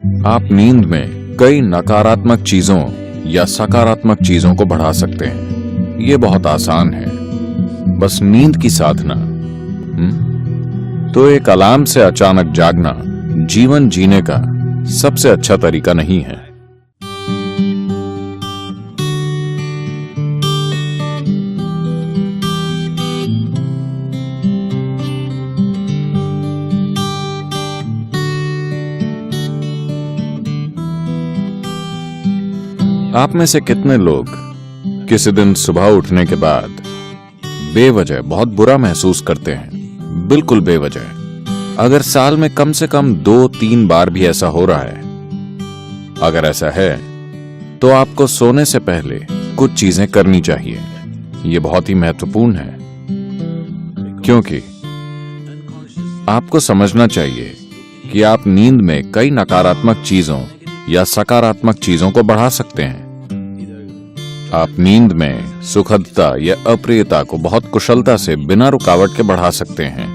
आप नींद में कई नकारात्मक चीजों या सकारात्मक चीजों को बढ़ा सकते हैं। ये बहुत आसान है, बस नींद की साधना। तो एक अलार्म से अचानक जागना जीवन जीने का सबसे अच्छा तरीका नहीं है। आप में से कितने लोग किसी दिन सुबह उठने के बाद बेवजह बहुत बुरा महसूस करते हैं? बिल्कुल बेवजह। अगर साल में कम से कम 2-3 बार भी ऐसा हो रहा है, अगर ऐसा है तो आपको सोने से पहले कुछ चीजें करनी चाहिए। ये बहुत ही महत्वपूर्ण है, क्योंकि आपको समझना चाहिए कि आप नींद में कई नकारात्मक चीजों या सकारात्मक चीजों को बढ़ा सकते हैं। आप नींद में सुखदता या अप्रियता को बहुत कुशलता से बिना रुकावट के बढ़ा सकते हैं।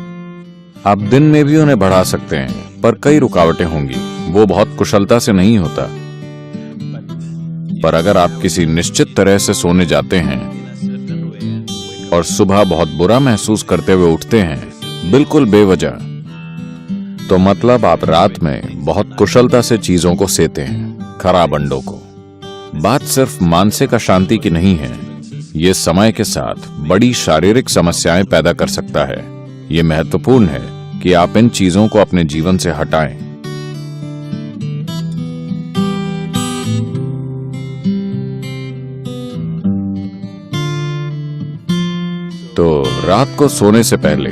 आप दिन में भी उन्हें बढ़ा सकते हैं, पर कई रुकावटें होंगी, वो बहुत कुशलता से नहीं होता। पर अगर आप किसी निश्चित तरह से सोने जाते हैं और सुबह बहुत बुरा महसूस करते हुए उठते हैं, बिल्कुल बेवजह, तो मतलब आप रात में बहुत कुशलता से चीजों को सेते हैं, खराब अंडों को। बात सिर्फ मानसिक अशांति की नहीं है, ये समय के साथ बड़ी शारीरिक समस्याएं पैदा कर सकता है। ये महत्वपूर्ण है कि आप इन चीजों को अपने जीवन से हटाएं। तो रात को सोने से पहले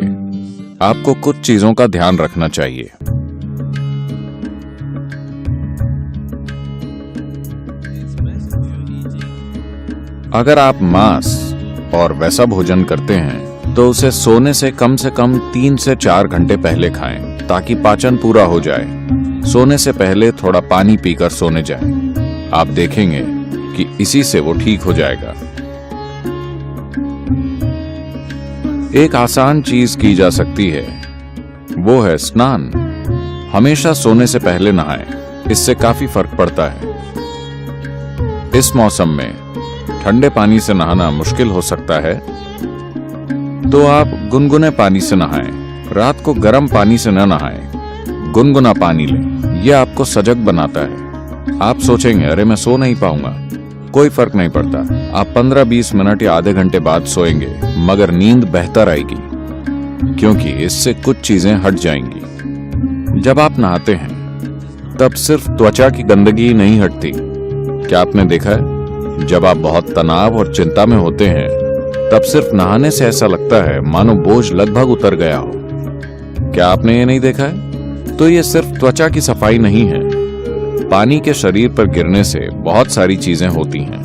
आपको कुछ चीजों का ध्यान रखना चाहिए। अगर आप मांस और वैसा भोजन करते हैं तो उसे सोने से कम 3 से 4 घंटे पहले खाएं, ताकि पाचन पूरा हो जाए। सोने से पहले थोड़ा पानी पीकर सोने जाएं। आप देखेंगे कि इसी से वो ठीक हो जाएगा। एक आसान चीज की जा सकती है, वो है स्नान। हमेशा सोने से पहले नहाएं, इससे काफी फर्क पड़ता है। इस मौसम में ठंडे पानी से नहाना मुश्किल हो सकता है, तो आप गुनगुने पानी से नहाएं। रात को गर्म पानी से न नहाएं, गुनगुना पानी लें। यह आपको सजग बनाता है। आप सोचेंगे, अरे मैं सो नहीं पाऊंगा। कोई फर्क नहीं पड़ता। आप 15-20 मिनट या आधे घंटे बाद सोएंगे, मगर नींद बेहतर आएगी, क्योंकि इससे कुछ चीजें हट जाएंगी। जब आप नहाते हैं तब सिर्फ त्वचा की गंदगी नहीं हटती। क्या आपने देखा है, जब आप बहुत तनाव और चिंता में होते हैं तब सिर्फ नहाने से ऐसा लगता है मानो बोझ लगभग उतर गया हो। क्या आपने ये नहीं देखा है? तो ये सिर्फ त्वचा की सफाई नहीं है, पानी के शरीर पर गिरने से बहुत सारी चीजें होती हैं।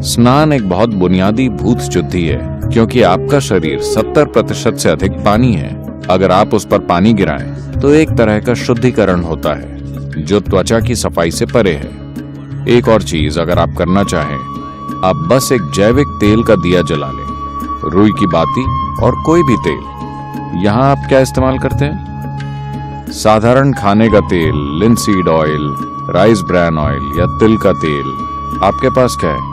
स्नान एक बहुत बुनियादी भूत शुद्धि है, क्योंकि आपका शरीर 70% से अधिक पानी है। अगर आप उस पर पानी गिराएं तो एक तरह का शुद्धिकरण होता है, जो त्वचा की सफाई से परे है। एक और चीज अगर आप करना चाहें, आप बस एक जैविक तेल का दिया जला लें, रुई की बाती और कोई भी तेल। यहाँ आप क्या इस्तेमाल करते हैं? साधारण खाने का तेल, linseed oil, rice bran oil या तिल का तेल। आपके पास क्या है?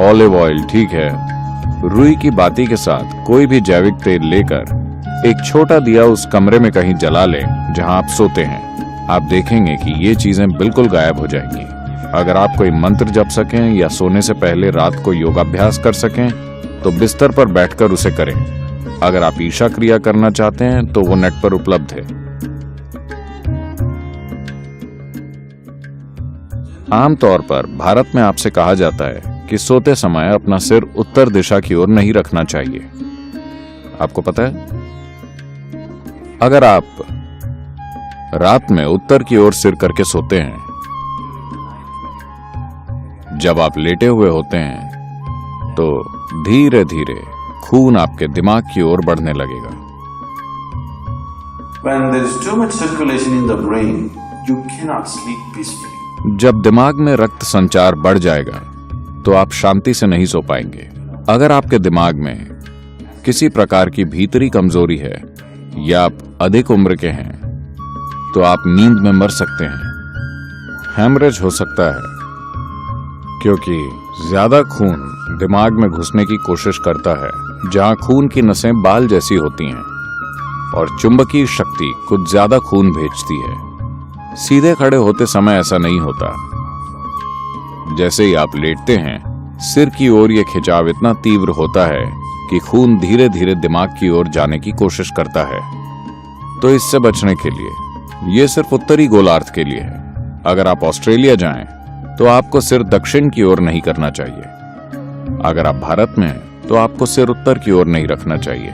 ऑलिव ऑयल, ठीक है। रुई की बाती के साथ कोई भी जैविक तेल लेकर एक छोटा दिया उस कमरे में कहीं जला लें जहां आप सोते हैं। आप देखेंगे कि ये चीजें बिल्कुल गायब हो जाएंगी। अगर आप कोई मंत्र जप सकें या सोने से पहले रात को योगाभ्यास कर सकें तो बिस्तर पर बैठकर उसे करें। अगर आप ईशा क्रिया करना चाहते हैं तो वो नेट पर उपलब्ध है। आमतौर पर भारत में आपसे कहा जाता है कि सोते समय अपना सिर उत्तर दिशा की ओर नहीं रखना चाहिए। आपको पता है, अगर आप रात में उत्तर की ओर सिर करके सोते हैं, जब आप लेटे हुए होते हैं तो धीरे धीरे खून आपके दिमाग की ओर बढ़ने लगेगा। When there is too much circulation in the brain, you cannot sleep peacefully. जब दिमाग में रक्त संचार बढ़ जाएगा तो आप शांति से नहीं सो पाएंगे। अगर आपके दिमाग में किसी प्रकार की भीतरी कमजोरी है या आप अधिक उम्र के हैं तो आप नींद में मर सकते हैं। हेमरेज हो सकता है क्योंकि ज्यादा खून दिमाग में घुसने की कोशिश करता है, जहां खून की नसें बाल जैसी होती हैं और चुंबकीय शक्ति कुछ ज्यादा खून भेजती है। सीधे खड़े होते समय ऐसा नहीं होता। जैसे ही आप लेटते हैं, सिर की ओर यह खिंचाव इतना तीव्र होता है कि खून धीरे धीरे दिमाग की ओर जाने की कोशिश करता है। तो इससे बचने के लिए, यह सिर्फ उत्तरी गोलार्ध के लिए है। अगर आप ऑस्ट्रेलिया जाएं तो आपको सिर दक्षिण की ओर नहीं करना चाहिए। अगर आप भारत में हैं तो आपको सिर उत्तर की ओर नहीं रखना चाहिए।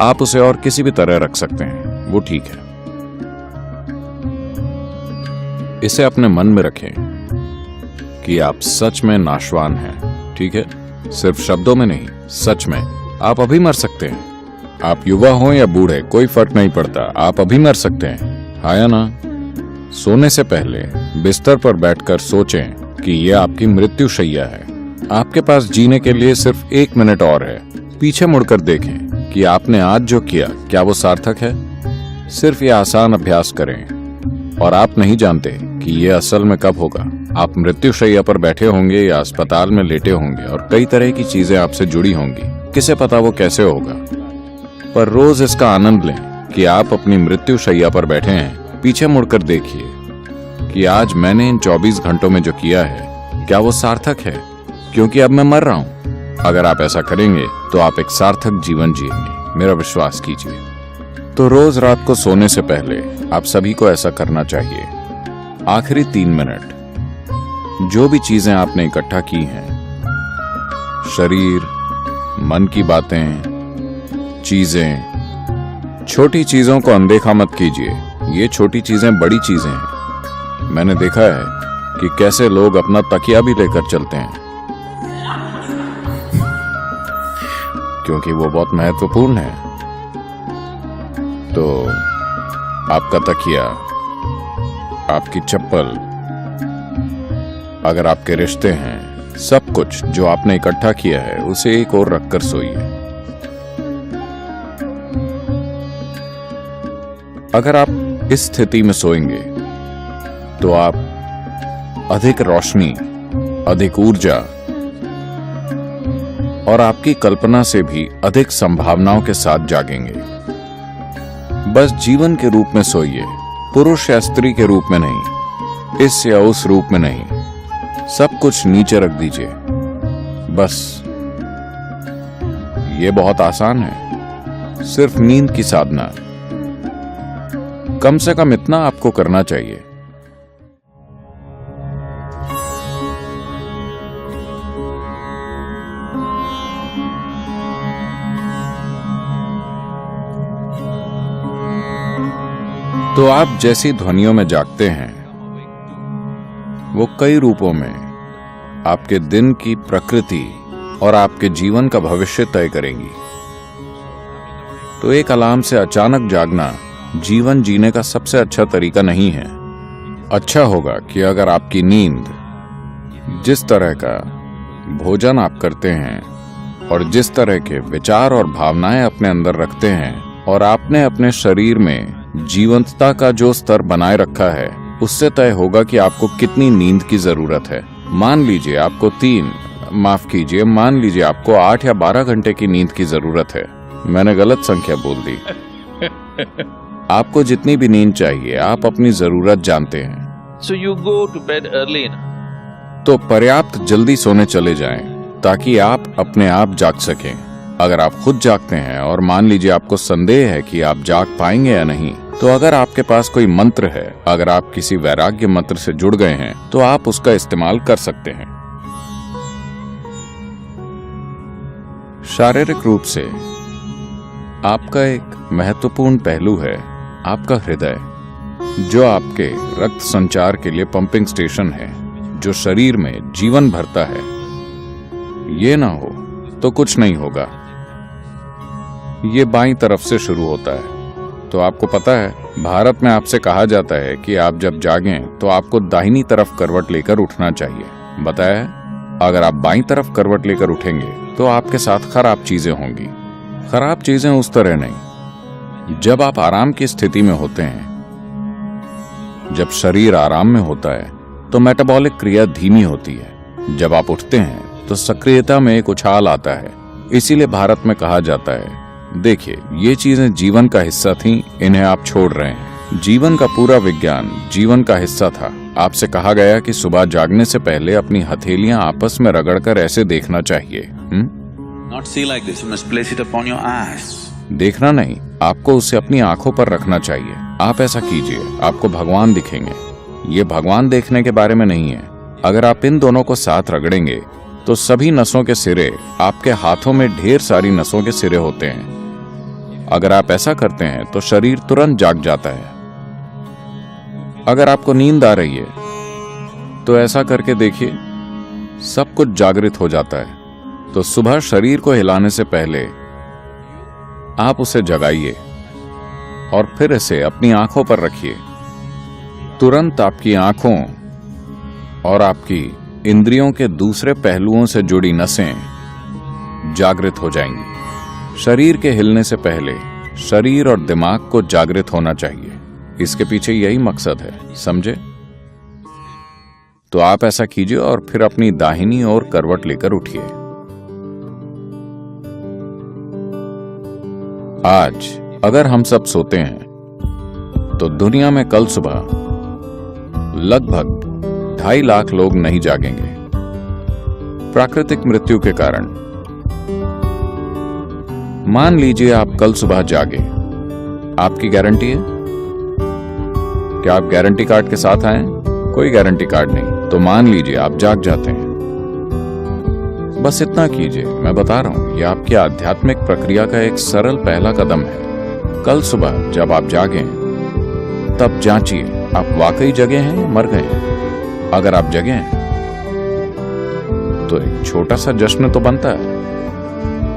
आप उसे और किसी भी तरह रख सकते हैं, वो ठीक है। इसे अपने मन में रखें कि आप सच में नाशवान हैं, ठीक है? सिर्फ शब्दों में नहीं, सच में। आप अभी मर सकते हैं। आप युवा हो या बूढ़े, कोई फर्क नहीं पड़ता। आप अभी मर सकते हैं, हाँ या ना? सोने से पहले बिस्तर पर बैठकर सोचें कि यह आपकी मृत्युशैया है। आपके पास जीने के लिए सिर्फ 1 मिनट और है। पीछे मुड़कर देखें कि आपने आज जो किया, क्या वो सार्थक है? सिर्फ ये आसान अभ्यास करें और आप नहीं जानते कि यह असल में कब होगा। आप मृत्युशैया पर बैठे होंगे या अस्पताल में लेटे होंगे और कई तरह की चीजें आपसे जुड़ी होंगी। किसे पता वो कैसे होगा, पर रोज इसका आनंद लें कि आप अपनी मृत्युशैया पर बैठे हैं। पीछे मुड़कर देखिए कि आज मैंने इन 24 घंटों में जो किया है, क्या वो सार्थक है? क्योंकि अब मैं मर रहा हूं। अगर आप ऐसा करेंगे तो आप एक सार्थक जीवन जिएंगे, मेरा विश्वास कीजिए। तो रोज रात को सोने से पहले आप सभी को ऐसा करना चाहिए। आखिरी 3 मिनट, जो भी चीजें आपने इकट्ठा की हैं, शरीर, मन की बातें, चीजें, छोटी चीजों को अनदेखा मत कीजिए। ये छोटी चीजें बड़ी चीजें हैं। मैंने देखा है कि कैसे लोग अपना तकिया भी लेकर चलते हैं क्योंकि वो बहुत महत्वपूर्ण है। तो आपका तकिया, आपकी चप्पल, अगर आपके रिश्ते हैं, सब कुछ जो आपने इकट्ठा किया है, उसे एक ओर रखकर सोइए। अगर आप इस स्थिति में सोएंगे तो आप अधिक रोशनी, अधिक ऊर्जा और आपकी कल्पना से भी अधिक संभावनाओं के साथ जागेंगे। बस जीवन के रूप में सोइए, पुरुष या स्त्री के रूप में नहीं, इस या उस रूप में नहीं। सब कुछ नीचे रख दीजिए। बस ये बहुत आसान है, सिर्फ नींद की साधना। कम से कम इतना आपको करना चाहिए। तो आप जैसी ध्वनियों में जागते हैं, वो कई रूपों में आपके दिन की प्रकृति और आपके जीवन का भविष्य तय करेंगी। तो एक अलार्म से अचानक जागना जीवन जीने का सबसे अच्छा तरीका नहीं है। अच्छा होगा कि अगर आपकी नींद, जिस तरह का भोजन आप करते हैं और जिस तरह के विचार और भावनाएं अपने अंदर रखते हैं, और आपने अपने शरीर में जीवंतता का जो स्तर बनाए रखा है, उससे तय होगा कि आपको कितनी नींद की जरूरत है। मान लीजिए आपको 8 या 12 घंटे की नींद की जरूरत है। मैंने गलत संख्या बोल दी। आपको जितनी भी नींद चाहिए, आप अपनी जरूरत जानते हैं। So you go to bed early enough. तो पर्याप्त जल्दी सोने चले जाएं ताकि आप अपने आप जाग सकें। अगर आप खुद जागते हैं और मान लीजिए आपको संदेह है कि आप जाग पाएंगे या नहीं, तो अगर आपके पास कोई मंत्र है, अगर आप किसी वैराग्य मंत्र से जुड़ गए हैं, तो आप उसका इस्तेमाल कर सकते हैं। शारीरिक रूप से आपका एक महत्वपूर्ण पहलू है आपका हृदय, जो आपके रक्त संचार के लिए पंपिंग स्टेशन है, जो शरीर में जीवन भरता है। ये ना हो तो कुछ नहीं होगा। ये बाईं तरफ से शुरू होता है। तो आपको पता है, भारत में आपसे कहा जाता है कि आप जब जागें तो आपको दाहिनी तरफ करवट लेकर उठना चाहिए। बताया है, अगर आप बाईं तरफ करवट लेकर उठेंगे तो आपके साथ खराब चीजें होंगी। खराब चीजें उस तरह नहीं, जब आप आराम की स्थिति में होते हैं, जब शरीर आराम में होता है तो मेटाबॉलिक क्रिया धीमी होती है। जब आप उठते हैं तो सक्रियता में एक उछाल आता है। इसीलिए भारत में कहा जाता है, देखिए ये चीजें जीवन का हिस्सा थीं, इन्हें आप छोड़ रहे हैं। जीवन का पूरा विज्ञान जीवन का हिस्सा था। आपसे कहा गया कि सुबह जागने से पहले अपनी हथेलियां आपस में रगड़कर ऐसे देखना चाहिए। Not see like this. You must place it upon your eyes. देखना नहीं, आपको उसे अपनी आंखों पर रखना चाहिए। आप ऐसा कीजिए, आपको भगवान दिखेंगे। ये भगवान देखने के बारे में नहीं है। अगर आप इन दोनों को साथ रगड़ेंगे तो सभी नसों के सिरे, आपके हाथों में ढेर सारी नसों के सिरे होते हैं। अगर आप ऐसा करते हैं तो शरीर तुरंत जाग जाता है। अगर आपको नींद आ रही है तो ऐसा करके देखिए, सब कुछ जागृत हो जाता है। तो सुबह शरीर को हिलाने से पहले आप उसे जगाइए और फिर इसे अपनी आंखों पर रखिए। तुरंत आपकी आंखों और आपकी इंद्रियों के दूसरे पहलुओं से जुड़ी नसें जागृत हो जाएंगी। शरीर के हिलने से पहले शरीर और दिमाग को जागृत होना चाहिए। इसके पीछे यही मकसद है, समझे? तो आप ऐसा कीजिए और फिर अपनी दाहिनी ओर करवट लेकर उठिए। आज अगर हम सब सोते हैं तो दुनिया में कल सुबह लगभग 2.5 लाख लोग नहीं जागेंगे प्राकृतिक मृत्यु के कारण। मान लीजिए आप कल सुबह जागे, आपकी गारंटी है? क्या आप गारंटी कार्ड के साथ आए? कोई गारंटी कार्ड नहीं। तो मान लीजिए आप जाग जाते हैं। बस इतना कीजिए, मैं बता रहा हूं, यह आपकी आध्यात्मिक प्रक्रिया का एक सरल पहला कदम है। कल सुबह जब आप जागें तब जांचिए, आप वाकई जगे हैं या मर गए। अगर आप जगे हैं तो एक छोटा सा जश्न तो बनता है।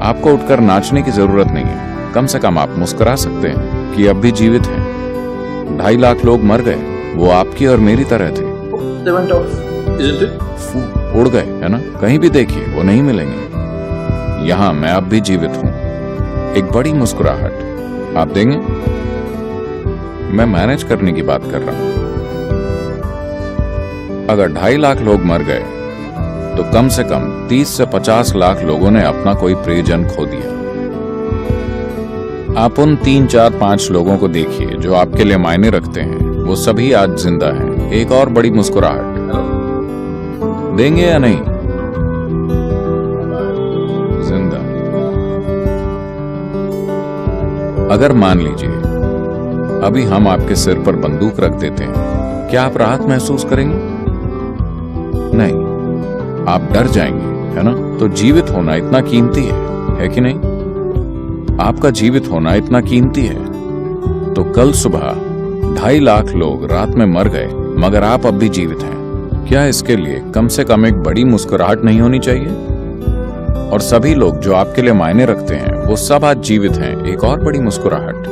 आपको उठकर नाचने की जरूरत नहीं है, कम से कम आप मुस्कुरा सकते हैं कि अब भी जीवित हैं। 2.5 लाख लोग मर गए, वो आपकी और मेरी तरह थे। They went off, isn't it? उड़ गए, है ना? कहीं भी देखिए वो नहीं मिलेंगे। यहां मैं अब भी जीवित हूं। एक बड़ी मुस्कुराहट आप देंगे? मैं मैनेज करने की बात कर रहा हूं। अगर 2.5 लाख लोग मर गए तो कम से कम 30 से 50 लाख लोगों ने अपना कोई प्रियजन खो दिया। आप उन 3, 4, 5 लोगों को देखिए जो आपके लिए मायने रखते हैं, वो सभी आज जिंदा हैं। एक और बड़ी मुस्कुराहट देंगे या नहीं? जिंदा। अगर मान लीजिए अभी हम आपके सिर पर बंदूक रख देते हैं, क्या आप राहत महसूस करेंगे? नहीं, आप डर जाएंगे, है ना? तो जीवित होना इतना कीमती है कि नहीं? आपका जीवित होना इतना कीमती है। तो कल सुबह 2.5 लाख लोग रात में मर गए, मगर आप अब भी जीवित हैं। क्या इसके लिए कम से कम एक बड़ी मुस्कुराहट नहीं होनी चाहिए? और सभी लोग जो आपके लिए मायने रखते हैं वो सब आज जीवित हैं। एक और बड़ी मुस्कुराहट।